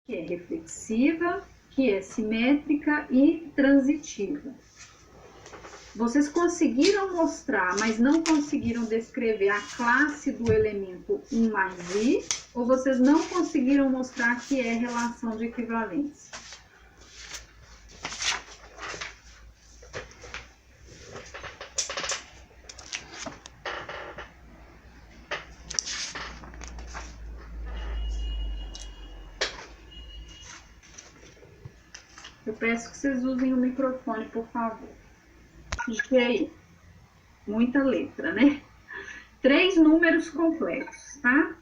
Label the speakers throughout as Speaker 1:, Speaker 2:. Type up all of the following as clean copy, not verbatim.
Speaker 1: que é reflexiva, que é simétrica e transitiva. Vocês conseguiram mostrar, mas não conseguiram descrever a classe do elemento 1 mais i, ou vocês não conseguiram mostrar que é relação de equivalência? Eu peço que vocês usem o microfone, por favor. G, muita letra, né? 3 números complexos, tá?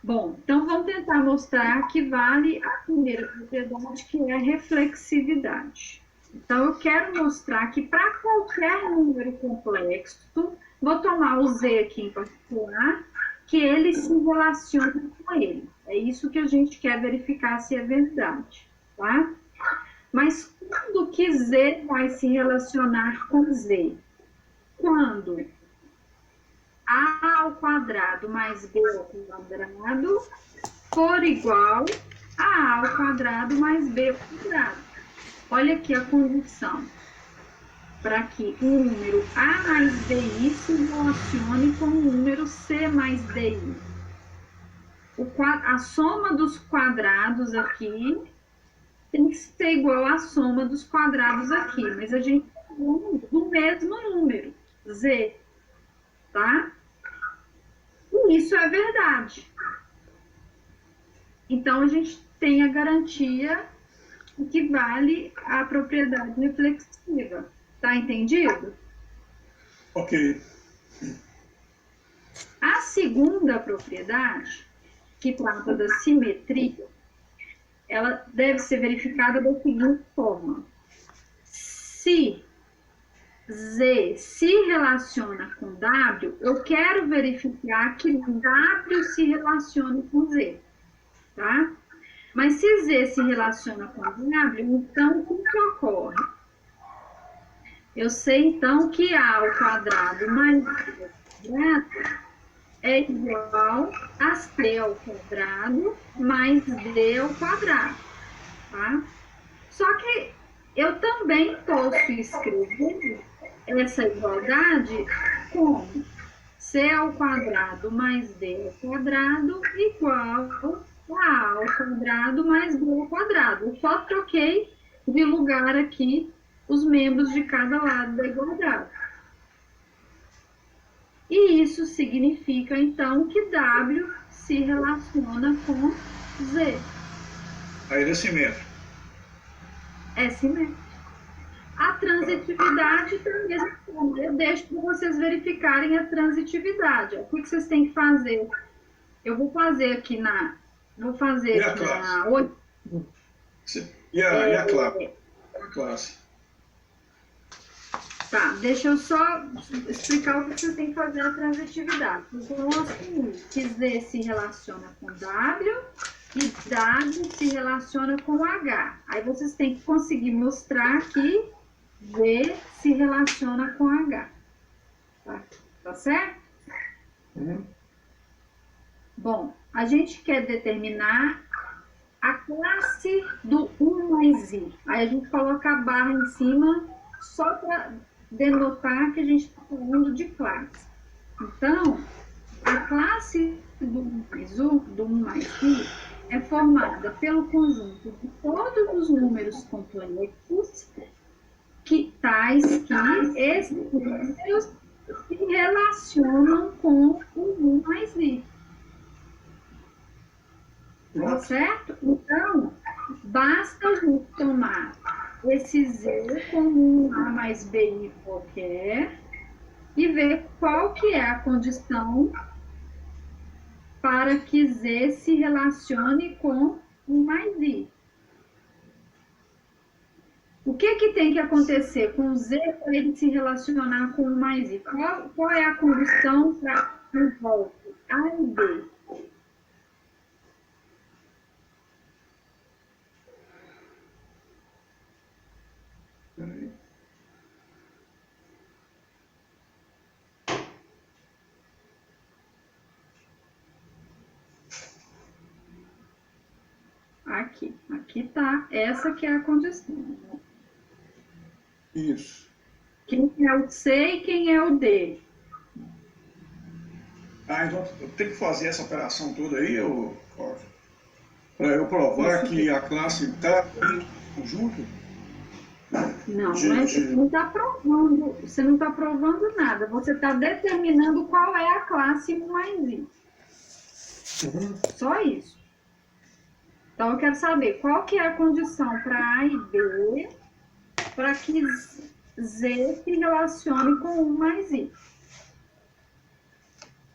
Speaker 1: Bom, então vamos tentar mostrar que vale a primeira propriedade, que é a reflexividade. Então, eu quero mostrar que para qualquer número complexo, vou tomar o Z aqui em particular, que ele se relaciona com ele. É isso que a gente quer verificar se é verdade, tá? Mas quando que Z vai se relacionar com Z? Quando A ao quadrado mais B ao quadrado for igual a A ao quadrado mais B ao quadrado. Olha aqui a condição. Para que o número A mais BI se relacione com o número C mais DI. A soma dos quadrados aqui tem que ser igual à soma dos quadrados aqui, mas a gente está falando do mesmo número, Z, tá? E isso é verdade. Então, a gente tem a garantia que vale a propriedade reflexiva. Tá entendido?
Speaker 2: Ok.
Speaker 1: A segunda propriedade, que trata da simetria, ela deve ser verificada da seguinte forma. Se Z se relaciona com W, eu quero verificar que W se relaciona com Z, tá? Mas se Z se relaciona com W, então o que ocorre? Eu sei, então, que A ao quadrado mais B ao quadrado é igual a C ao quadrado mais D ao quadrado, tá? Só que eu também posso escrever essa igualdade como C ao quadrado mais D ao quadrado igual a A ao quadrado mais B ao quadrado. Eu só troquei de lugar aqui os membros de cada lado da igualdade. E isso significa, então, que W se relaciona com Z.
Speaker 2: Aí ele é simétrico.
Speaker 1: É simétrico. A transitividade também. Eu deixo para vocês verificarem a transitividade. O que vocês têm que fazer? Eu vou fazer aqui na... Vou fazer
Speaker 2: E a
Speaker 1: aqui
Speaker 2: classe?
Speaker 1: na...
Speaker 2: E a classe?
Speaker 1: Tá, deixa eu só explicar o que vocês têm que fazer na transitividade. Então, assim, que Z se relaciona com W e W se relaciona com H. Aí vocês têm que conseguir mostrar que Z se relaciona com H. Tá certo? Bom, a gente quer determinar a classe do 1 mais i. Aí a gente coloca a barra em cima só para denotar que a gente está falando de classe. Então, a classe do 1 mais i é formada pelo conjunto de todos os números complexos, tais que esses números se relacionam com o 1 mais i. Tá certo? Então, basta a gente tomar esse Z como um A mais BI qualquer e ver qual que é a condição para que Z se relacione com 1 mais I. O que tem que acontecer com Z para ele se relacionar com 1 mais I? Qual é a condição para que volte A e B? Aqui tá, essa que é a condição.
Speaker 2: Isso.
Speaker 1: Quem é o C e quem é o D?
Speaker 2: Ah, então eu tenho que fazer essa operação toda aí, Cláudio, para eu provar que a classe está em conjunto
Speaker 1: Não,
Speaker 2: de,
Speaker 1: mas você não está provando nada, você está determinando qual é a classe 1 mais I. Só isso. Então, eu quero saber qual que é a condição para A e B para que Z se relacione com 1 mais I.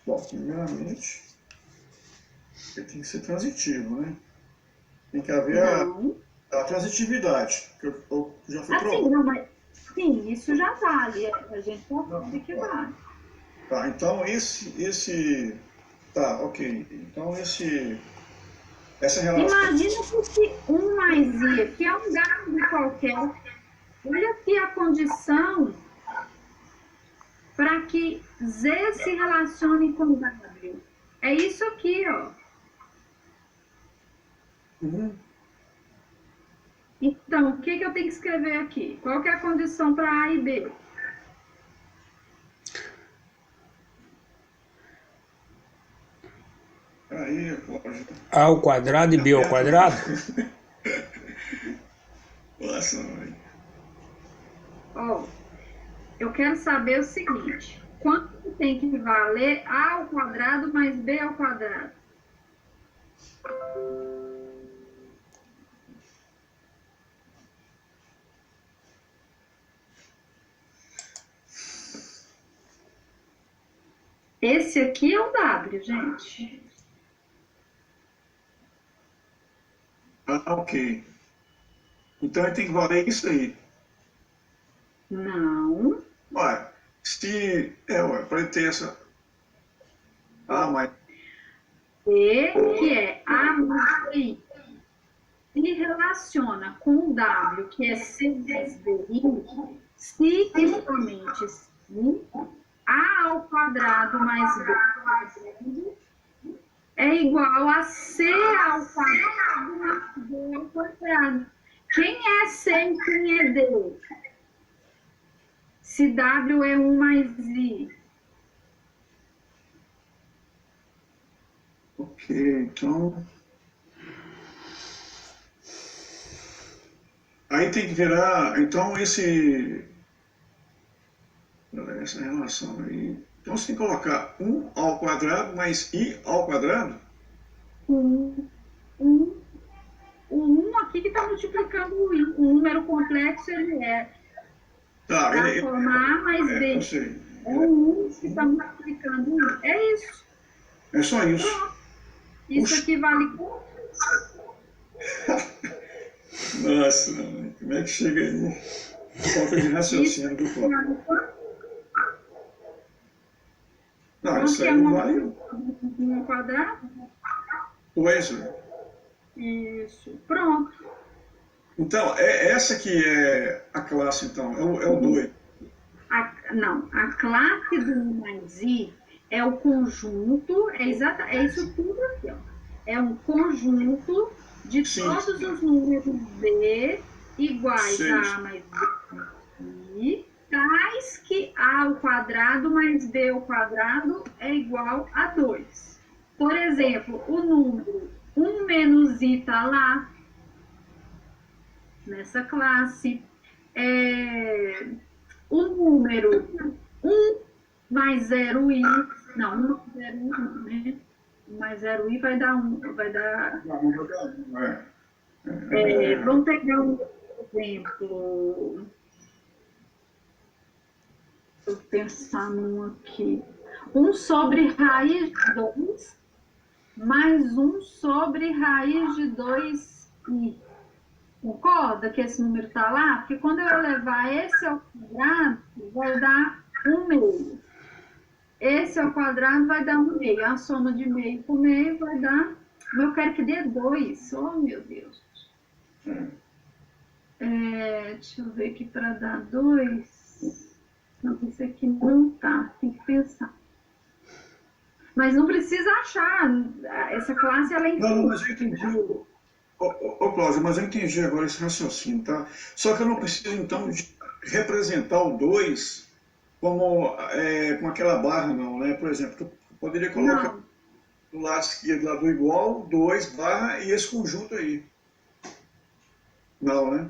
Speaker 2: Bom, primeiramente, ele tem que ser transitivo, né? Tem que haver a transitividade, que eu já fui
Speaker 1: Assim,
Speaker 2: provado.
Speaker 1: não, mas sim, isso já vale, a gente já sabe que vale.
Speaker 2: Tá, então tá, ok. Então essa relação.
Speaker 1: Imagina que se 1 mais I aqui é um dado qualquer. Olha aqui a condição para que Z se relacione com W. É isso aqui, ó. Então, o que eu tenho que escrever aqui? Qual que é a condição para A e B?
Speaker 2: Aí, Cláudio.
Speaker 3: A ao quadrado e B ao quadrado?
Speaker 2: Nossa, mãe.
Speaker 1: Ó, eu quero saber o seguinte. Quanto tem que valer A ao quadrado mais B ao quadrado? Esse aqui é o W, gente.
Speaker 2: Ah, ok. Então ele tem que valer isso aí.
Speaker 1: Não.
Speaker 2: Ué, para ele ter essa. Ah, mas.
Speaker 1: B, que é A mais I, se relaciona com o W, que é C vezes BI, se e somente se A ao quadrado mais B ao quadrado é igual a C ao quadrado mais B ao quadrado. Quem é C e quem é D? Se W é 1 mais I.
Speaker 2: Ok, então. Aí tem que virar. Então essa relação aí. Então você tem que colocar 1 ao quadrado mais I ao quadrado?
Speaker 1: O 1 aqui que está multiplicando o I. O número complexo ele é
Speaker 2: Tá,
Speaker 1: da forma A mais B.
Speaker 2: Eu sei.
Speaker 1: É o 1 que está multiplicando o I. É isso.
Speaker 2: É só isso.
Speaker 1: Pronto. Isso aqui vale quanto?
Speaker 2: Nossa, como é que chega aí? Falta de raciocínio do Cláudio.
Speaker 1: Vale quanto?
Speaker 2: Não, isso aí não vale.
Speaker 1: 1 ao quadrado?
Speaker 2: Pois.
Speaker 1: Isso. Pronto.
Speaker 2: Então, essa que é a classe, então, é o 2.
Speaker 1: Não, a classe do 1 mais I é o conjunto, é isso tudo aqui, ó. É um conjunto de todos os números B iguais a A mais B I, tais que A ao quadrado mais B ao quadrado é igual a 2. Por exemplo, o número 1 menos I está lá, nessa classe. O número 1 mais 0i, não, 1 mais 0i não, né? 1 mais 0i vai dar 1, vai dar... Vamos pegar um exemplo. Deixa eu pensar num aqui. 1 sobre raiz de 2 mais 1 sobre raiz de 2i. Concorda que esse número está lá? Porque quando eu levar esse ao quadrado, vai dar 1 meio. Esse ao quadrado vai dar 1 meio. A soma de meio com meio vai dar... Eu quero que dê 2. Oh, meu Deus. Deixa eu ver aqui para dar 2. Não, isso aqui não tá. Tem que pensar. Mas não precisa achar. Essa classe, ela é infinita.
Speaker 2: Não, mas eu entendi. Cláudio, mas eu entendi agora esse raciocínio, tá? Só que eu não preciso, então, de representar o 2 como com aquela barra, não, né? Por exemplo, tu poderia colocar
Speaker 1: Não,
Speaker 2: do lado esquerdo lá do igual, 2 barra e esse conjunto aí. Não, né?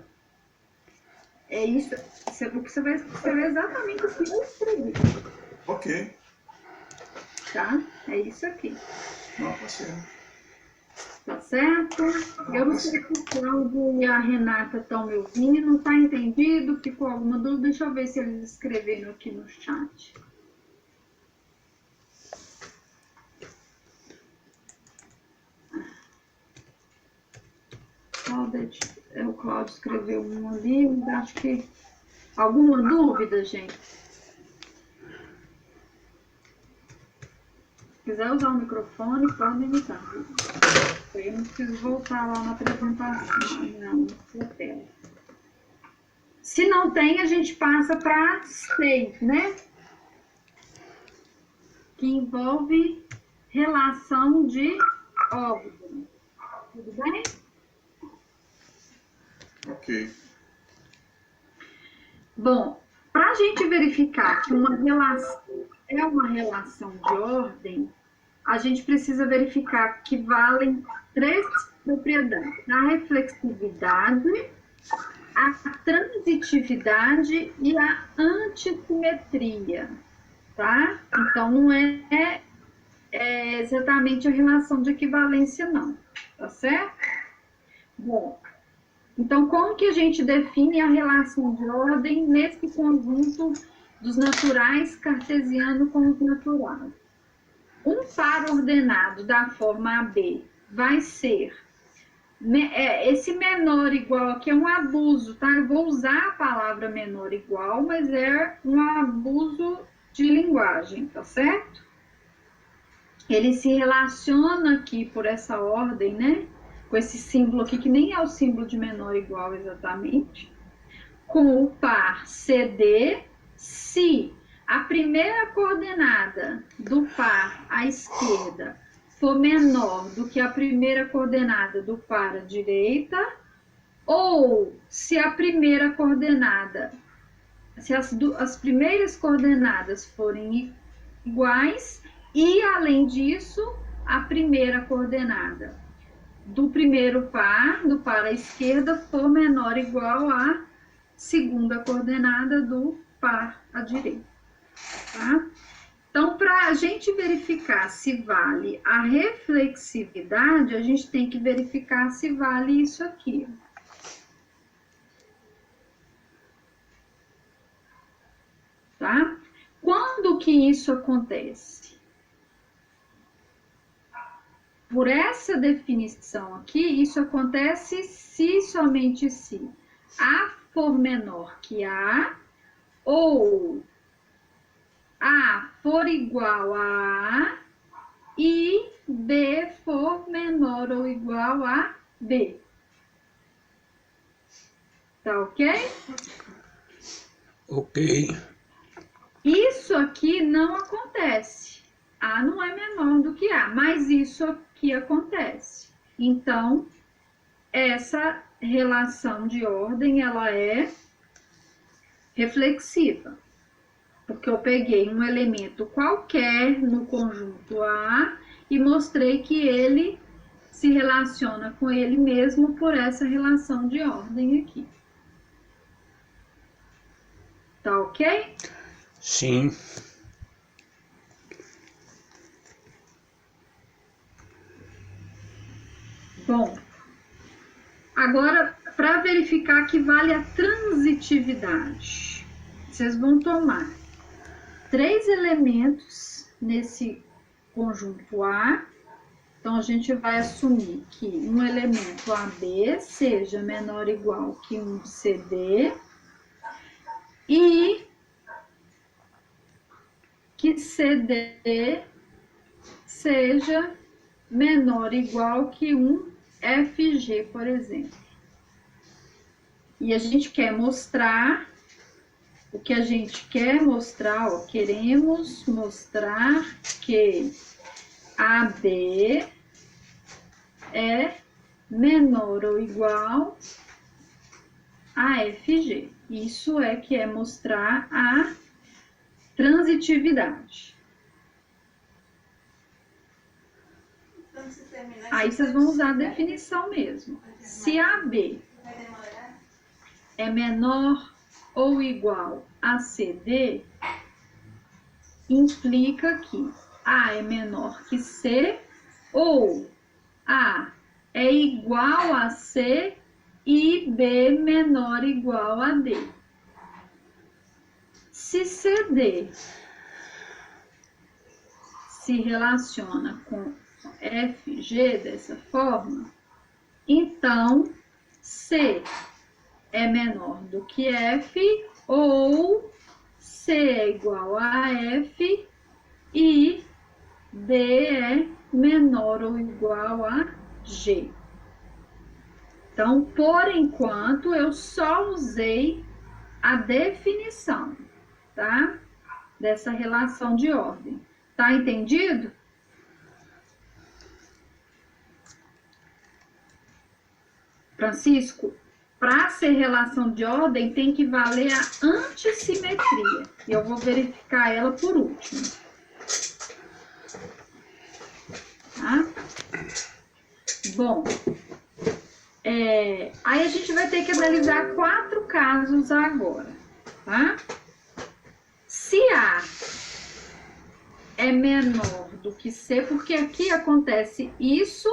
Speaker 1: é isso. Você vai escrever exatamente o que eu escrevi,
Speaker 2: Ok.
Speaker 1: tá? É isso aqui.
Speaker 2: Não, tá certo.
Speaker 1: Tá certo? Eu não sei se o Cláudio e a Renata estão me ouvindo, não está entendido? Ficou alguma dúvida? Deixa eu ver se eles escreveram aqui no chat. O Cláudio escreveu um ali, mas acho que... Alguma dúvida, gente? Se quiser usar o microfone, podem usar. Eu não preciso voltar lá na apresentação, não, na tela. Se não tem, a gente passa para 6, né? Que envolve relação de ordem. Tudo bem?
Speaker 2: Ok.
Speaker 1: Bom, para a gente verificar que uma relação é uma relação de ordem, a gente precisa verificar que valem 3 propriedades: a reflexividade, a transitividade e a antissimetria, tá? Então, não é exatamente a relação de equivalência, não, tá certo? Bom, então, como que a gente define a relação de ordem nesse conjunto dos naturais cartesiano com os naturais? Um par ordenado da forma AB vai ser esse menor igual aqui é um abuso, tá? Eu vou usar a palavra menor igual, mas é um abuso de linguagem, tá certo? Ele se relaciona aqui por essa ordem, né? Com esse símbolo aqui, que nem é o símbolo de menor igual exatamente, com o par CD, se a primeira coordenada do par à esquerda for menor do que a primeira coordenada do par à direita, ou se a primeira coordenada, se as primeiras coordenadas forem iguais, e além disso, a primeira coordenada do primeiro par, do par à esquerda, for menor ou igual à segunda coordenada do par à direita, tá? Então, para a gente verificar se vale a reflexividade, a gente tem que verificar se vale isso aqui. Tá? Quando que isso acontece? Por essa definição aqui, isso acontece se somente se A for menor que A, ou A for igual a A e B for menor ou igual a B. Tá ok?
Speaker 3: Ok.
Speaker 1: Isso aqui não acontece. A não é menor do que A, mas isso aqui acontece. Então, essa relação de ordem, ela é reflexiva. Porque eu peguei um elemento qualquer no conjunto A e mostrei que ele se relaciona com ele mesmo por essa relação de ordem aqui. Tá ok?
Speaker 3: Sim.
Speaker 1: Bom, agora, para verificar que vale a transitividade, vocês vão tomar 3 elementos nesse conjunto A. Então, a gente vai assumir que um elemento AB seja menor ou igual que um CD e que CD seja menor ou igual que um FG, por exemplo. E a gente quer mostrar, o que a gente quer mostrar, ó, queremos mostrar que AB é menor ou igual a FG. Isso é que é mostrar a transitividade. Aí vocês vão usar a definição mesmo. Se AB é menor ou igual a CD, implica que A é menor que C ou A é igual a C e B menor ou igual a D. Se CD se relaciona com FG dessa forma, então C é menor do que F ou C é igual a F e D é menor ou igual a G. Então, por enquanto, eu só usei a definição, tá? Dessa relação de ordem. Tá entendido? Francisco, para ser relação de ordem, tem que valer a antissimetria. E eu vou verificar ela por último. Tá? Bom, aí a gente vai ter que analisar 4 casos agora, tá? Se A é menor do que C, porque aqui acontece isso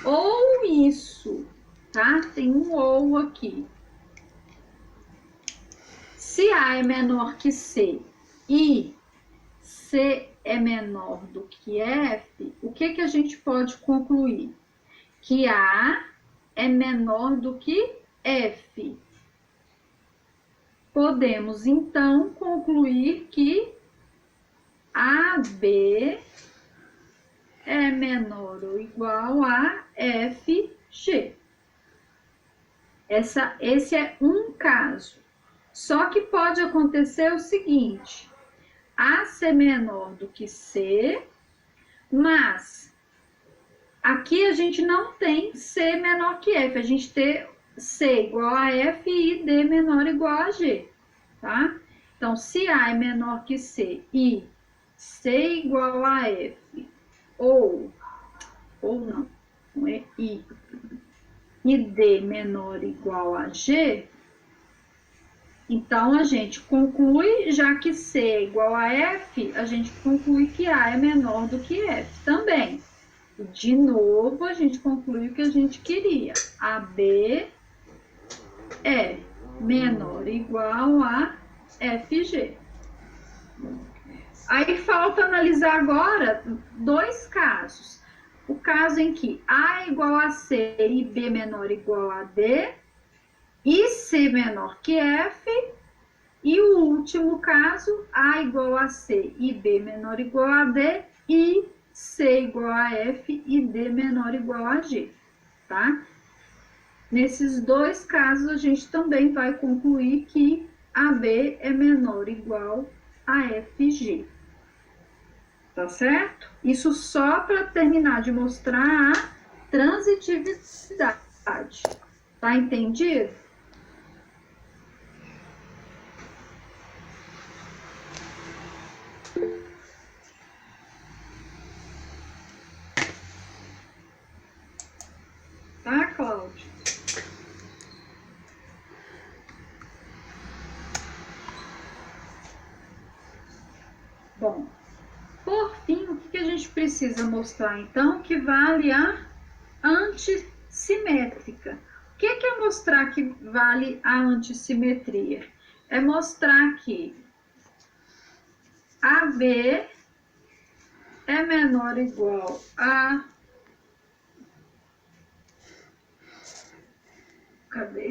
Speaker 1: ou isso, tá? Tem um ou aqui. Se A é menor que C e C é menor do que F, o que a gente pode concluir? Que A é menor do que F. Podemos, então, concluir que AB é menor ou igual a FG. Esse é um caso. Só que pode acontecer o seguinte: A ser menor do que C, mas aqui a gente não tem C menor que F, a gente tem C igual a F e D menor ou igual a G, tá? Então, se A é menor que C e C igual a F, ou não é I, e D menor ou igual a G, então a gente conclui, já que C é igual a F, a gente conclui que A é menor do que F também. De novo, a gente conclui o que a gente queria. AB é menor ou igual a FG. Aí falta analisar agora 2 casos. O caso em que A é igual a C e B menor ou igual a D, e C menor que F, e o último caso, A igual a C e B menor ou igual a D, e C igual a F e D menor ou igual a G, tá? Nesses 2 casos, a gente também vai concluir que AB é menor ou igual a FG. Tá certo? Isso só para terminar de mostrar a transitividade. Tá entendido? Tá, Cláudio? Bom, por fim, o que a gente precisa mostrar, então, que vale a antissimétrica. O que é mostrar que vale a antissimetria? É mostrar que AB é menor ou igual a... Cadê?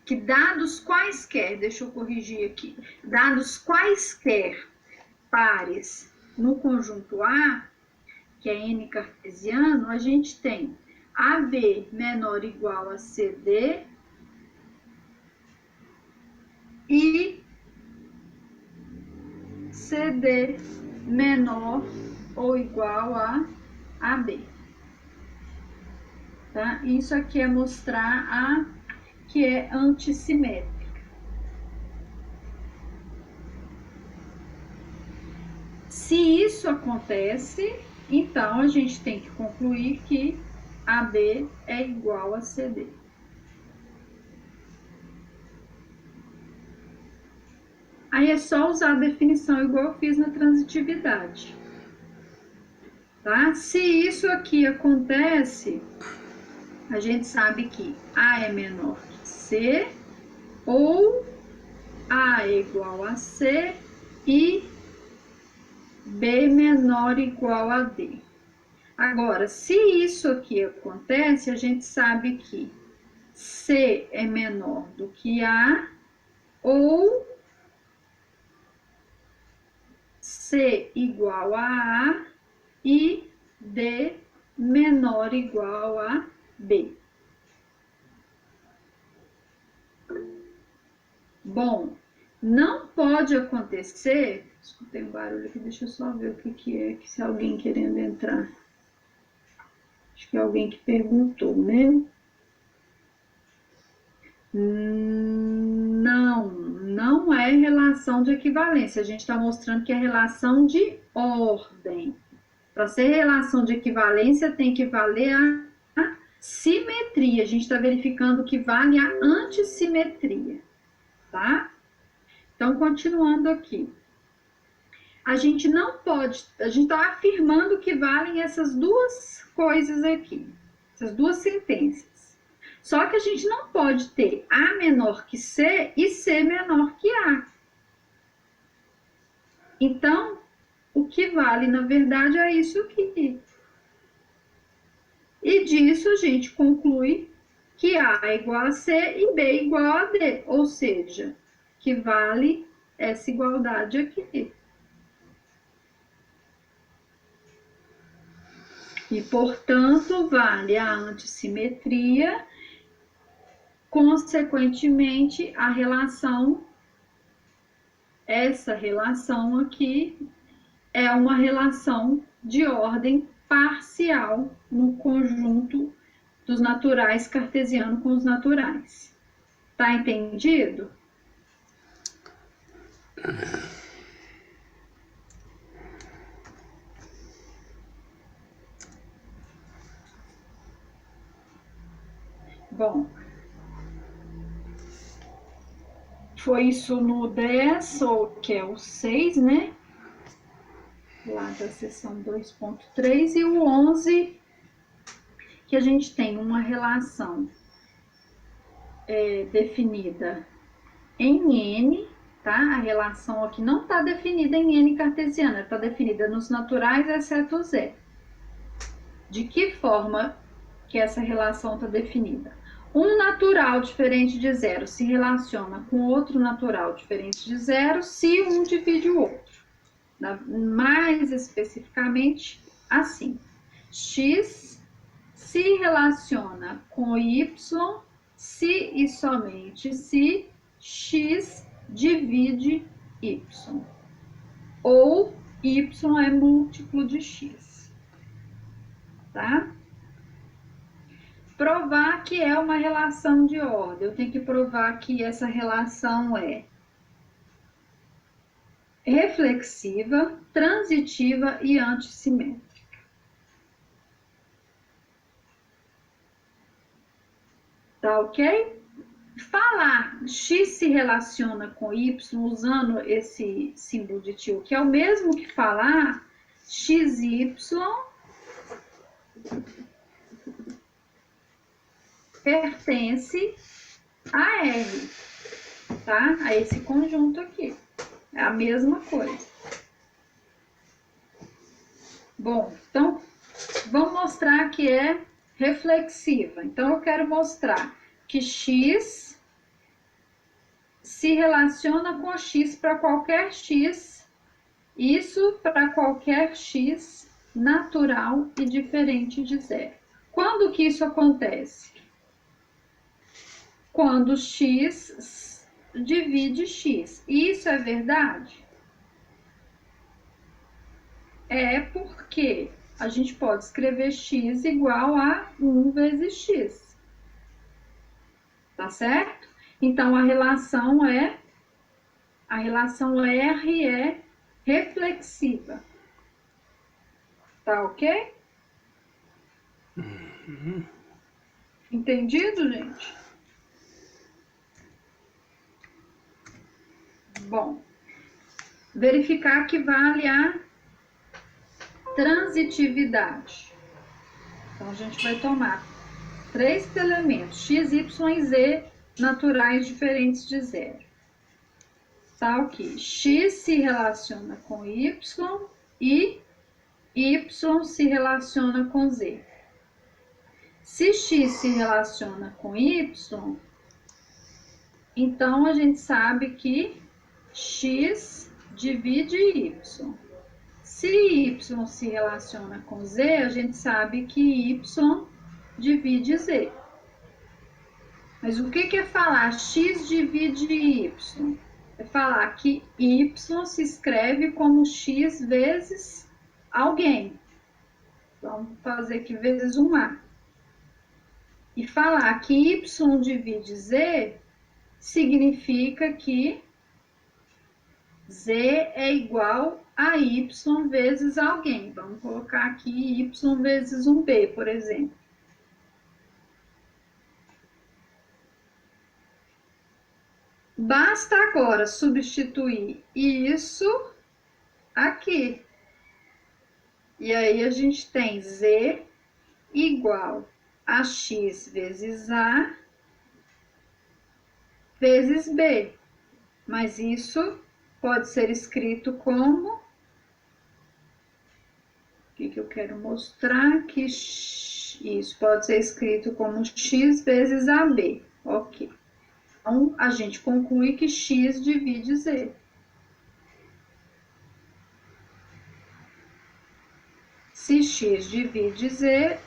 Speaker 1: Que dados quaisquer, deixa eu corrigir aqui, dados quaisquer pares no conjunto A, que é N cartesiano, a gente tem AB menor ou igual a CD e CD menor ou igual a AB. Tá? Isso aqui é mostrar a que é antissimétrica. Se isso acontece, então a gente tem que concluir que AB é igual a CD. Aí é só usar a definição igual eu fiz na transitividade. Tá? Se isso aqui acontece, a gente sabe que A é menor que C, ou A é igual a C e B menor igual a D. Agora, se isso aqui acontece, a gente sabe que C é menor do que A, ou C igual a A e D menor igual a B. Bom, não pode acontecer... Escutei um barulho aqui, deixa eu só ver o que é, que se alguém querendo entrar. Acho que é alguém que perguntou, né? Não é relação de equivalência. A gente está mostrando que é relação de ordem. Para ser relação de equivalência, tem que valer a simetria. A gente está verificando que vale a antissimetria, tá? Então, continuando aqui. A gente não pode, a gente está afirmando que valem essas duas coisas aqui, essas duas sentenças. Só que a gente não pode ter A menor que C e C menor que A. Então, o que vale, na verdade, é isso aqui. E disso a gente conclui que A é igual a C e B é igual a D, ou seja, que vale essa igualdade aqui. E, portanto, vale a antissimetria, consequentemente, a relação, essa relação aqui, é uma relação de ordem parcial no conjunto dos naturais cartesiano com os naturais. Tá entendido? Bom, foi isso no 10, ou que é o 6, né? Lá da seção 2.3, e o 11, que a gente tem uma relação definida em N, tá? A relação aqui não está definida em N cartesiana, está definida nos naturais, exceto Z. De que forma que essa relação está definida? Um natural diferente de zero se relaciona com outro natural diferente de zero se um divide o outro. Mais especificamente, assim. X se relaciona com Y se e somente se X divide Y. Ou Y é múltiplo de X. Tá? Provar que é uma relação de ordem. Eu tenho que provar que essa relação é reflexiva, transitiva e antissimétrica. Tá ok? Falar X se relaciona com Y usando esse símbolo de tio, que é o mesmo que falar XY pertence a R, tá? A esse conjunto aqui. É a mesma coisa. Bom, então, vamos mostrar que é reflexiva. Então, eu quero mostrar que X se relaciona com X para qualquer X, isso para qualquer X natural e diferente de zero. Quando que isso acontece? Quando X divide X. Isso é verdade? é porque a gente pode escrever x igual a 1 vezes x. Tá certo? Então, a relação R é reflexiva. Tá ok? Entendido, gente? Bom, verificar que vale a transitividade. Então, a gente vai tomar 3 elementos, x, y e z, naturais diferentes de zero. Tá ok. X se relaciona com y e y se relaciona com z. Se x se relaciona com y, então a gente sabe que x divide y. Se y se relaciona com z, a gente sabe que y divide z. Mas o que é falar x divide y? É falar que y se escreve como x vezes alguém. Vamos fazer aqui vezes 1A. E falar que y divide z significa que z é igual a y vezes alguém. Vamos colocar aqui y vezes 1b, por exemplo. Basta agora substituir isso aqui. E aí a gente tem z igual a x vezes a vezes b. Mas isso pode ser escrito como... O que eu quero mostrar? Que isso pode ser escrito como x vezes AB. Ok. Então, a gente conclui que x divide z. Se x divide z,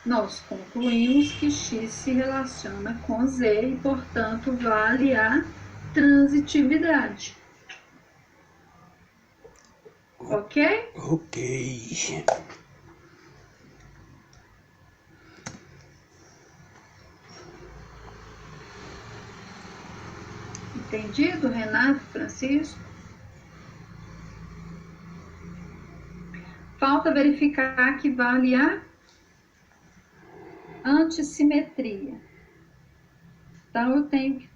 Speaker 1: nós concluímos que x se relaciona com z e, portanto, vale a transitividade. Ok?
Speaker 3: Ok.
Speaker 1: Entendido, Renato, Francisco? Falta verificar que vale a antissimetria. Então, eu tenho que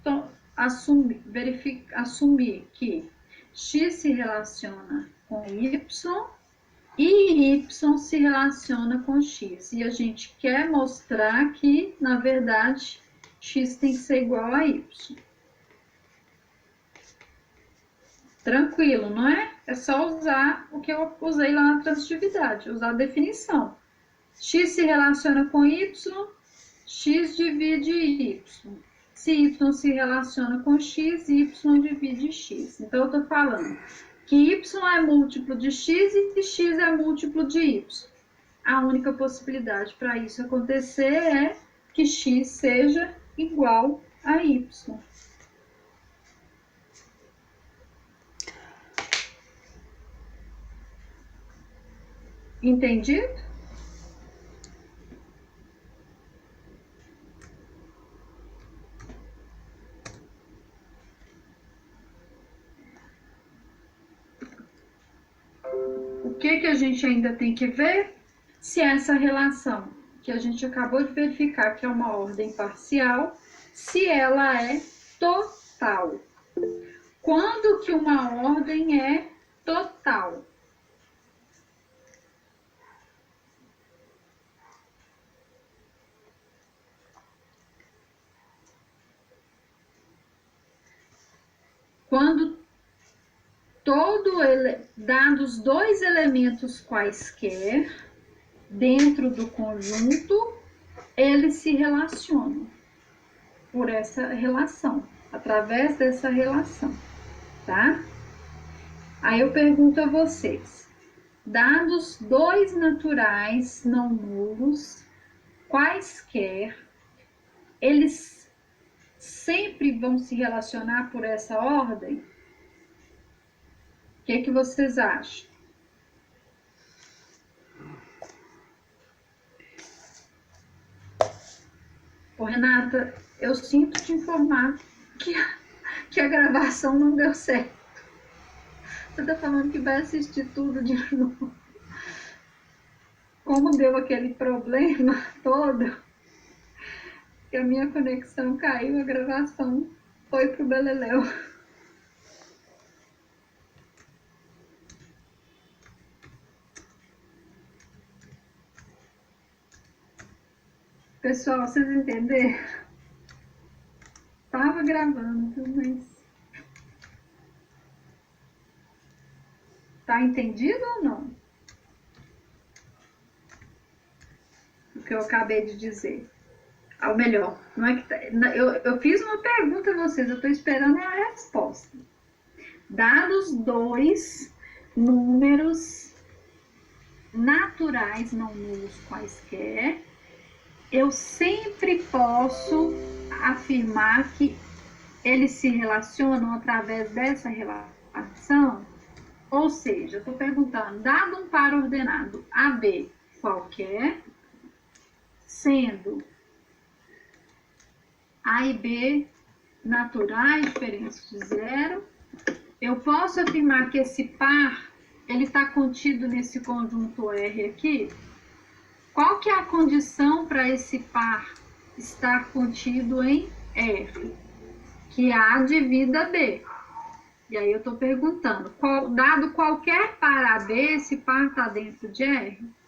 Speaker 1: assumir que x se relaciona com y e y se relaciona com x. E a gente quer mostrar que, na verdade, x tem que ser igual a y. Tranquilo, não é? É só usar o que eu usei lá na transitividade, usar a definição. X se relaciona com y, x divide y. Se y se relaciona com x, y divide x. Então, eu estou falando que y é múltiplo de x e x é múltiplo de y. A única possibilidade para isso acontecer é que x seja igual a y. Entendido? O que a gente ainda tem que ver? Se essa relação que a gente acabou de verificar, que é uma ordem parcial, se ela é total. Quando que uma ordem é total? Quando dados dois elementos quaisquer dentro do conjunto, eles se relacionam por essa relação, através dessa relação, tá? Aí eu pergunto a vocês, dados dois naturais não nulos, quaisquer, eles sempre vão se relacionar por essa ordem? O que vocês acham? Ô, Renata, eu sinto te informar que a gravação não deu certo. Você tá falando que vai assistir tudo de novo. Como deu aquele problema todo, que a minha conexão caiu, a gravação foi pro beleléu. Pessoal, vocês entenderam? Tava gravando, mas... Tá entendido ou não? O que eu acabei de dizer. Ou melhor, não é que eu fiz uma pergunta a vocês, eu estou esperando a resposta. Dados dois números naturais, não nulos quaisquer, eu sempre posso afirmar que eles se relacionam através dessa relação. Ou seja, eu estou perguntando, dado um par ordenado AB qualquer, sendo A e B naturais, diferentes de zero, eu posso afirmar que esse par ele está contido nesse conjunto R aqui? Qual que é a condição para esse par estar contido em R? Que A divida B. E aí eu estou perguntando, dado qualquer par AB, esse par está dentro de R?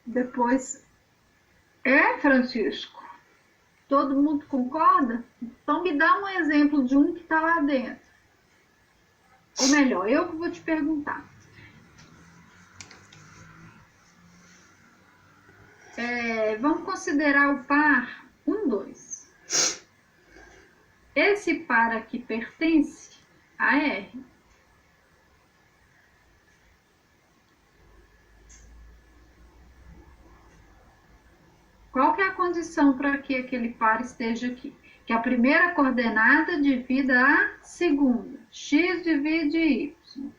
Speaker 1: Depois, Francisco? Todo mundo concorda? Então me dá um exemplo de um que está lá dentro. Ou melhor, eu que vou te perguntar. Vamos considerar o par 1, 2. Esse par aqui pertence a R. Qual que é a condição para que aquele par esteja aqui? Que a primeira coordenada divida a segunda. X divide Y.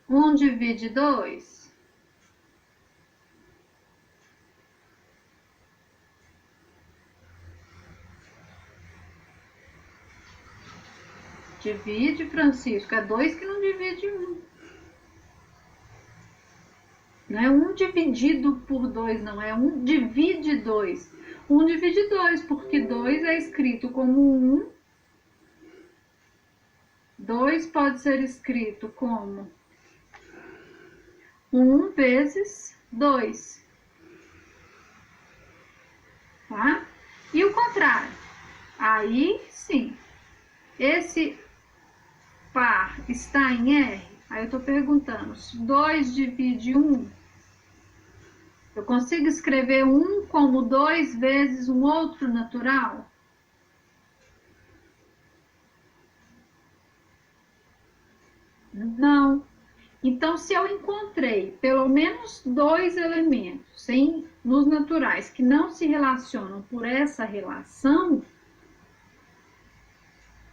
Speaker 1: Um divide 2. Divide, Francisco. É 2 que não divide 1. Não é 1 dividido por 2, não. É 1 divide 2. 1 divide 2, porque 2 é escrito como 1. 2 pode ser escrito como 1 vezes 2. Tá? E o contrário. Aí, sim. Esse par está em R. Aí eu estou perguntando, se 2 divide 1, eu consigo escrever 1 como 2 vezes um outro natural? Não. Então, se eu encontrei pelo menos 2 elementos nos naturais que não se relacionam por essa relação,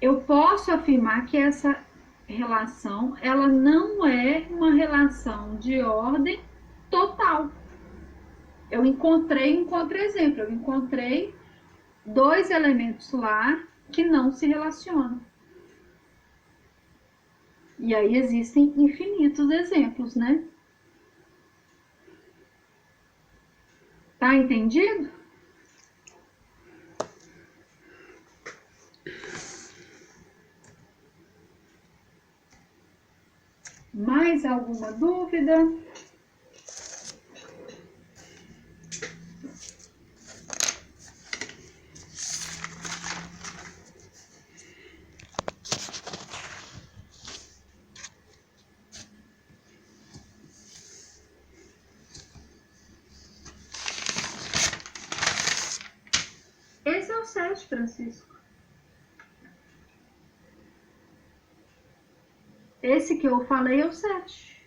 Speaker 1: eu posso afirmar que essa relação, ela não é uma relação de ordem total. Eu encontrei um contra-exemplo, eu encontrei 2 elementos lá que não se relacionam. E aí existem infinitos exemplos, né? Tá entendido? Mais alguma dúvida? Esse é o 7, Francisco. Esse que eu falei é o 7.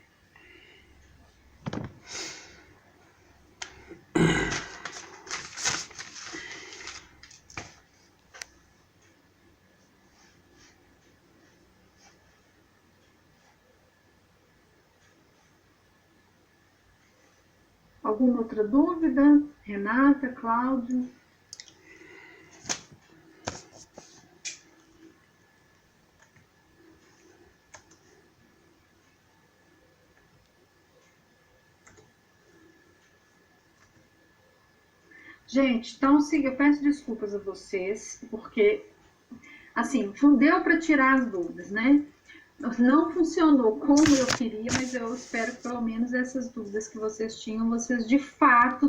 Speaker 1: Alguma outra dúvida? Renata, Cláudio? Gente, então, eu peço desculpas a vocês, porque, assim, não deu para tirar as dúvidas, né? Não funcionou como eu queria, mas eu espero que pelo menos essas dúvidas que vocês tinham, vocês de fato